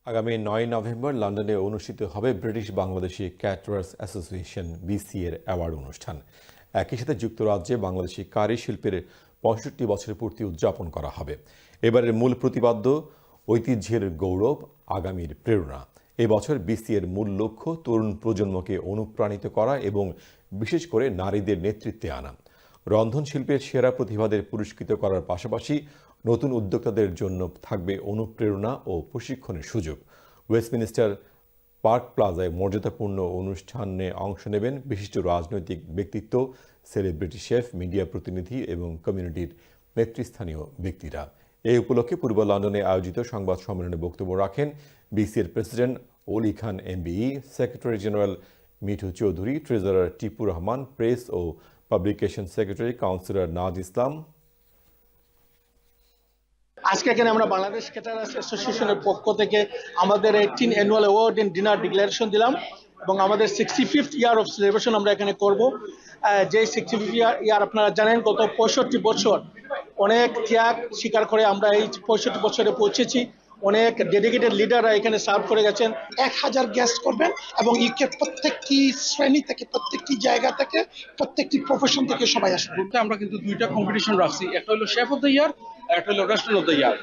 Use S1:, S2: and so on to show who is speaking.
S1: আগামী ৯ নভেম্বর লন্ডনে অনুষ্ঠিত হবে British Bangladeshi caterers association BC এর অ্যাওয়ার্ড অনুষ্ঠান। একই সাথে যুক্তরাজ্যে বাংলাদেশি কারি শিল্পের ৬৫ বছরের পূর্তি উদযাপন করা হবে। এবারের মূল প্রতিপাদ্য ঐতিহ্যের গৌরব, আগামীর প্রেরণা। এবছর বিসি এর মূল লক্ষ্য তরুণ প্রজন্মকে অনুপ্রাণিত করা এবং বিশেষ করে নারীদের নেতৃত্বে আনা। রন্ধনশিল্পের সেরা প্রতিভাদের পুরস্কৃত করার পাশাপাশি নতুন উদ্যোক্তাদের জন্য থাকবে অনুপ্রেরণা ও প্রশিক্ষণের সুযোগ। ওয়েস্টমিনিস্টার পার্ক প্লাজায় মর্যাদাপূর্ণ অনুষ্ঠানে অংশ নেবেন বিশিষ্ট রাজনৈতিক ব্যক্তিত্ব, সেলিব্রিটি শেফ, মিডিয়া প্রতিনিধি এবং কমিউনিটির নেতৃস্থানীয় ব্যক্তিরা। এই উপলক্ষে পূর্ব লন্ডনে আয়োজিত সংবাদ সম্মেলনে বক্তব্য রাখেন বিসিএর president Oli Khan MBE, secretary general Mithu Chowdhury, treasurer Tipu Rahman, press ও publication secretary councillor Naz Islam.
S2: আজকে এখানে আমরা বাংলাদেশ ক্যাটারার্স অ্যাসোসিয়েশনের পক্ষ থেকে আমাদের 18 annual award and dinner declaration দিলাম এবং আমাদের 65th ইয়ার অফ সেলিব্রেশন আমরা এখানে করব। যে 65 ইয়ার আপনারা জানেন গত 65 বছর অনেক ত্যাগ স্বীকার করে আমরা এই 65 বছরে পৌঁছেছি। অনেক ডেডিকেটেড লিডাররা এখানে সার্ভ করে গেছেন।
S3: 1000 গেস্ট করবেন এবং ইউকের প্রত্যেকটি শ্রেণী থেকে, প্রত্যেকটি জায়গা থেকে, প্রত্যেকটি প্রফেশন থেকে সবাই আসবে।
S4: আমরা কিন্তু দুইটা কম্পিটিশন রাখছি, একটা হলো শেফ অফ দ্য ইয়ার, একটা হলো রেস্টুরেন্ট অফ দ্য ইয়ার।